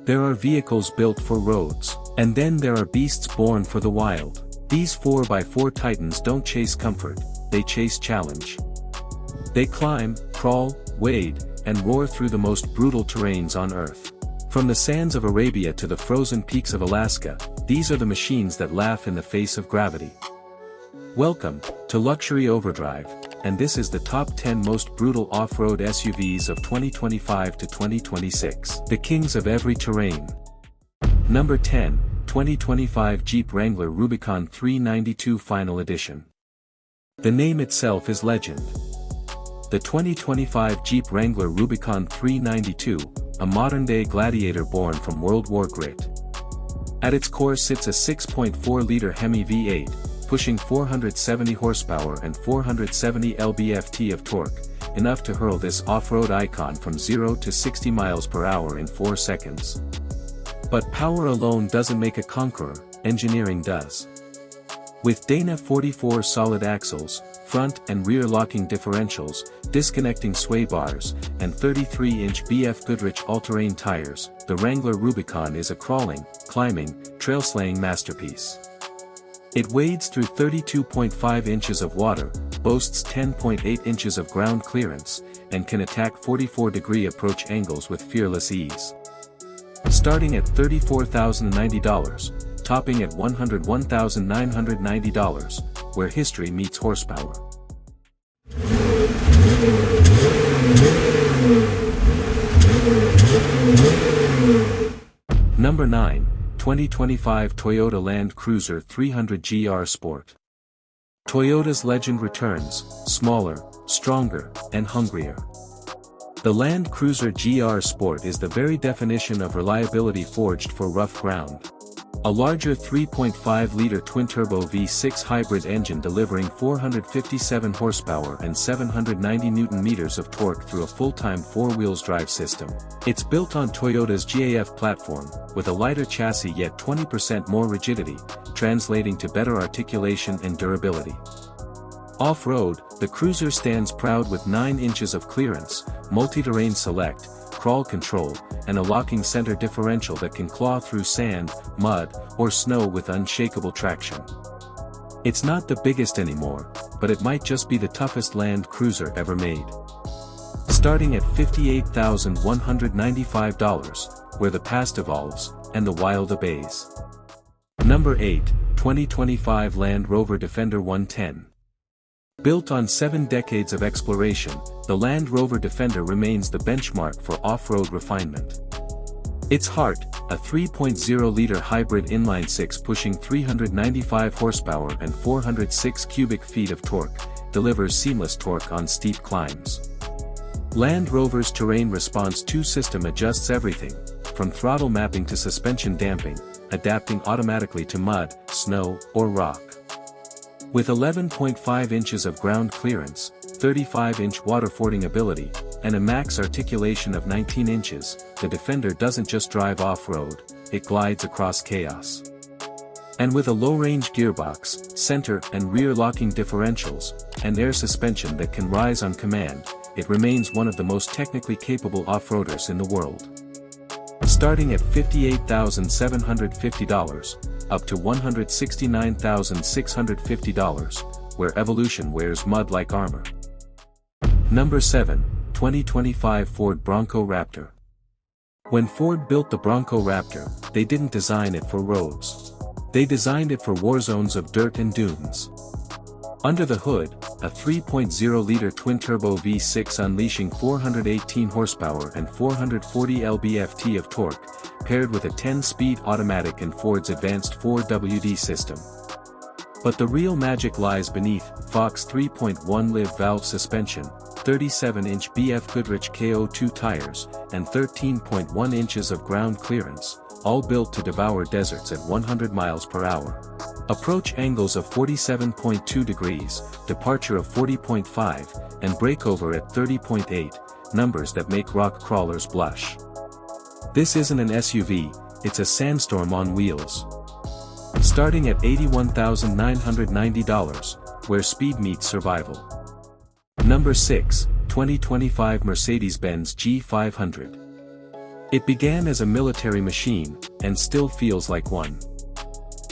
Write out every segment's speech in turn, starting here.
There are vehicles built for roads, and then there are beasts born for the wild. These 4x4 titans don't chase comfort, they chase challenge. They climb, crawl, wade, and roar through the most brutal terrains on Earth. From the sands of Arabia to the frozen peaks of Alaska, these are the machines that laugh in the face of gravity. Welcome to Luxury Overdrive, and this is the top 10 most brutal off-road SUVs of 2025 to 2026. The kings of every terrain. Number 10, 2025 Jeep Wrangler Rubicon 392 Final Edition. The name itself is legend. The 2025 Jeep Wrangler Rubicon 392, a modern-day gladiator born from World War grit. At its core sits a 6.4-liter Hemi V8, pushing 470 horsepower and 470 lb-ft of torque, enough to hurl this off-road icon from 0 to 60 miles per hour in 4 seconds. But power alone doesn't make a conqueror, engineering does. With Dana 44 solid axles, front and rear locking differentials, disconnecting sway bars, and 33-inch BF Goodrich all-terrain tires, the Wrangler Rubicon is a crawling, climbing, trail-slaying masterpiece. It wades through 32.5 inches of water, boasts 10.8 inches of ground clearance, and can attack 44-degree approach angles with fearless ease. Starting at $34,090, topping at $101,990, where history meets horsepower. Number 9. 2025 Toyota Land Cruiser 300 GR Sport. Toyota's legend returns, smaller, stronger, and hungrier. The Land Cruiser GR Sport is the very definition of reliability forged for rough ground. A larger 3.5-liter twin-turbo V6 hybrid engine delivering 457 horsepower and 790 Nm of torque through a full-time four-wheels drive system. It's built on Toyota's GAF platform, with a lighter chassis yet 20% more rigidity, translating to better articulation and durability. Off-road, the Cruiser stands proud with 9 inches of clearance, multi-terrain select, crawl control, and a locking center differential that can claw through sand, mud, or snow with unshakable traction. It's not the biggest anymore, but it might just be the toughest Land Cruiser ever made. Starting at $58,195, where the past evolves, and the wild obeys. Number 8, 2025 Land Rover Defender 110. Built on 7 decades of exploration, the Land Rover Defender remains the benchmark for off-road refinement. Its heart, a 3.0-liter hybrid inline-six pushing 395 horsepower and 406 cubic feet of torque, delivers seamless torque on steep climbs. Land Rover's Terrain Response 2 system adjusts everything, from throttle mapping to suspension damping, adapting automatically to mud, snow, or rock. With 11.5 inches of ground clearance, 35-inch water-fording ability, and a max articulation of 19 inches, the Defender doesn't just drive off-road, it glides across chaos. And with a low-range gearbox, center and rear locking differentials, and air suspension that can rise on command, it remains one of the most technically capable off-roaders in the world. Starting at $58,750, up to $169,650, where evolution wears mud like armor. Number 7, 2025 Ford Bronco Raptor. When Ford built the Bronco Raptor, they didn't design it for roads. They designed it for war zones of dirt and dunes. Under the hood, a 3.0-liter twin-turbo V6 unleashing 418 horsepower and 440 lb-ft of torque, paired with a 10-speed automatic and Ford's advanced 4WD system. But the real magic lies beneath: Fox 3.1 live valve suspension, 37-inch BF Goodrich KO2 tires, and 13.1 inches of ground clearance, all built to devour deserts at 100 miles per hour. Approach angles of 47.2 degrees, departure of 40.5, and breakover at 30.8, numbers that make rock crawlers blush. This isn't an SUV, it's a sandstorm on wheels. Starting at $81,990, where speed meets survival. Number 6, 2025 Mercedes-Benz G500. It began as a military machine, and still feels like one.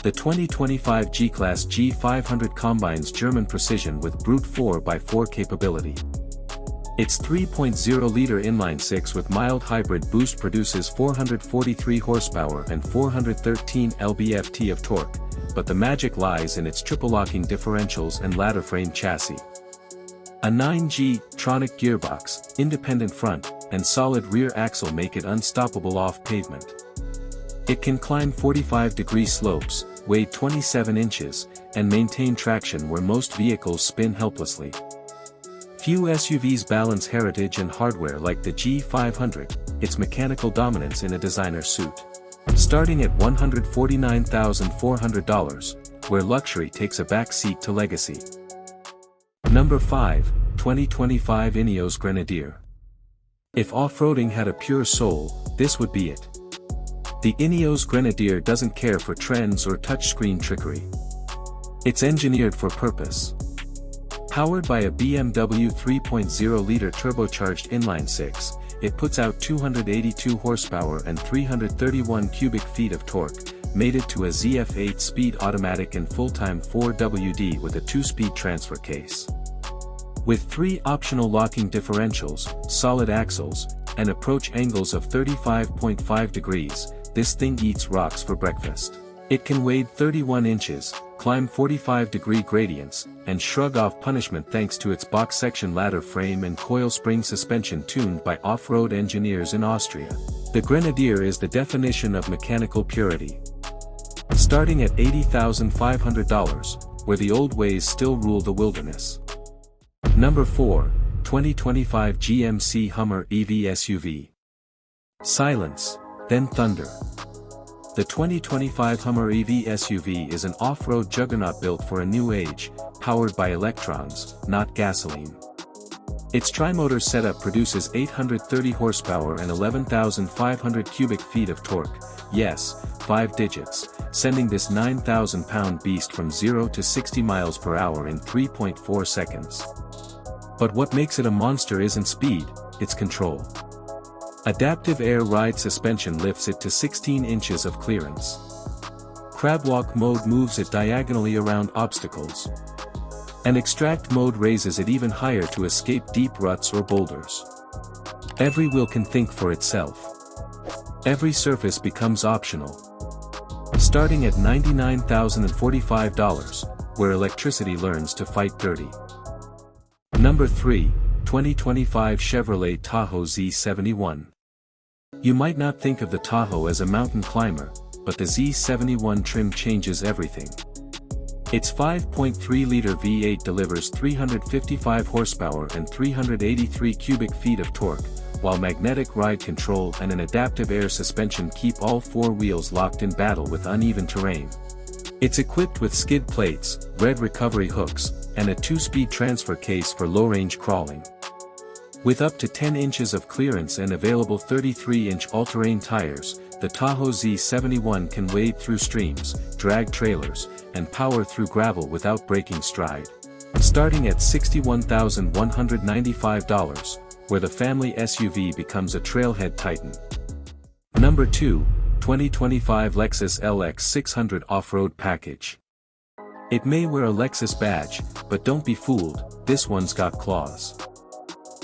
The 2025 G-Class G500 combines German precision with brute 4x4 capability. Its 3.0-liter inline-six with mild hybrid boost produces 443 horsepower and 413 lb-ft of torque, but the magic lies in its triple-locking differentials and ladder frame chassis. A 9G-tronic gearbox, independent front, and solid rear axle make it unstoppable off pavement. It can climb 45-degree slopes, weigh 27 inches, and maintain traction where most vehicles spin helplessly. Few SUVs balance heritage and hardware like the G500, its mechanical dominance in a designer suit. Starting at $149,400, where luxury takes a back seat to legacy. Number 5, 2025 Ineos Grenadier. If off-roading had a pure soul, this would be it. The Ineos Grenadier doesn't care for trends or touchscreen trickery. It's engineered for purpose. Powered by a BMW 3.0-liter turbocharged inline-six, it puts out 282 horsepower and 331 cubic feet of torque, mated to a ZF 8-speed automatic and full-time 4WD with a 2-speed transfer case. With 3 optional locking differentials, solid axles, and approach angles of 35.5 degrees, this thing eats rocks for breakfast. It can wade 31 inches, climb 45-degree gradients, and shrug off punishment thanks to its box section ladder frame and coil spring suspension tuned by off-road engineers in Austria. The Grenadier is the definition of mechanical purity. Starting at $80,500, where the old ways still rule the wilderness. Number 4, 2025 GMC Hummer EV SUV. Silence, then thunder. The 2025 Hummer EV SUV is an off-road juggernaut built for a new age, powered by electrons, not gasoline. Its tri-motor setup produces 830 horsepower and 11,500 cubic feet of torque, yes, 5 digits, sending this 9,000-pound beast from 0 to 60 miles per hour in 3.4 seconds. But what makes it a monster isn't speed, it's control. Adaptive air ride suspension lifts it to 16 inches of clearance. Crabwalk mode moves it diagonally around obstacles. And extract mode raises it even higher to escape deep ruts or boulders. Every wheel can think for itself. Every surface becomes optional. Starting at $99,045, where electricity learns to fight dirty. Number 3, 2025 Chevrolet Tahoe Z71. You might not think of the Tahoe as a mountain climber, but the Z71 trim changes everything. Its 5.3-liter V8 delivers 355 horsepower and 383 cubic feet of torque, while magnetic ride control and an adaptive air suspension keep all 4 wheels locked in battle with uneven terrain. It's equipped with skid plates, red recovery hooks, and a 2-speed transfer case for low-range crawling. With up to 10 inches of clearance and available 33-inch all-terrain tires, the Tahoe Z71 can wade through streams, drag trailers, and power through gravel without breaking stride. Starting at $61,195, where the family SUV becomes a trailhead titan. Number 2, 2025 Lexus LX 600 Off-Road Package. It may wear a Lexus badge, but don't be fooled, this one's got claws.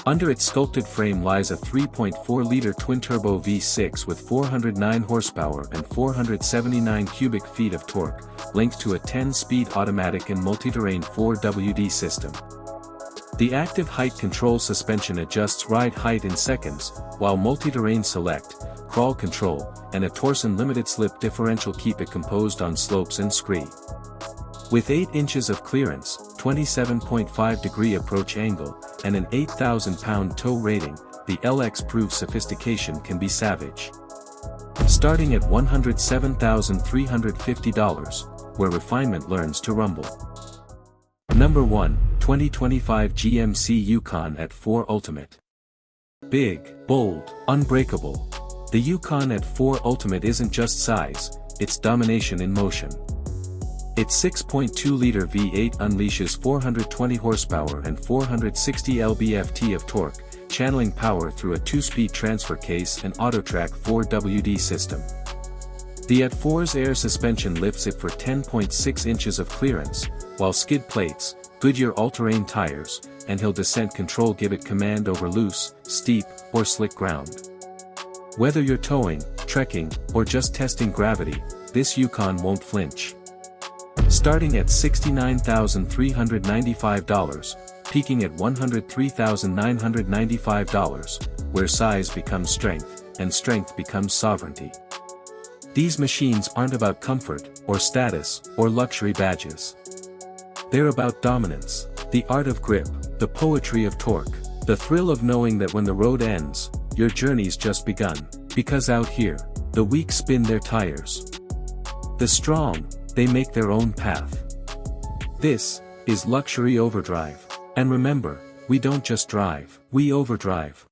Under its sculpted frame lies a 3.4-liter twin-turbo V6 with 409 horsepower and 479 cubic feet of torque, linked to a 10-speed automatic and multi-terrain 4WD system. The active height control suspension adjusts ride height in seconds, while multi-terrain select, crawl control, and a Torsen limited slip differential keep it composed on slopes and scree. With 8 inches of clearance, 27.5-degree approach angle, and an 8,000-pound tow rating, the LX proves sophistication can be savage. Starting at $107,350, where refinement learns to rumble. Number 1, 2025 GMC Yukon at 4 Ultimate. Big, bold, unbreakable. The Yukon at 4 Ultimate isn't just size, it's domination in motion. Its 6.2-liter V8 unleashes 420 horsepower and 460 lb-ft of torque, channeling power through a 2-speed transfer case and AutoTrack 4WD system. The at4's air suspension lifts it for 10.6 inches of clearance, while skid plates, Goodyear all-terrain tires, and hill descent control give it command over loose, steep, or slick ground. Whether you're towing, trekking, or just testing gravity, this Yukon won't flinch. Starting at $69,395, peaking at $103,995, where size becomes strength, and strength becomes sovereignty. These machines aren't about comfort, or status, or luxury badges. They're about dominance, the art of grip, the poetry of torque, the thrill of knowing that when the road ends, your journey's just begun, because out here, the weak spin their tires. The strong, they make their own path. This is Luxury Overdrive. And remember, we don't just drive, we overdrive.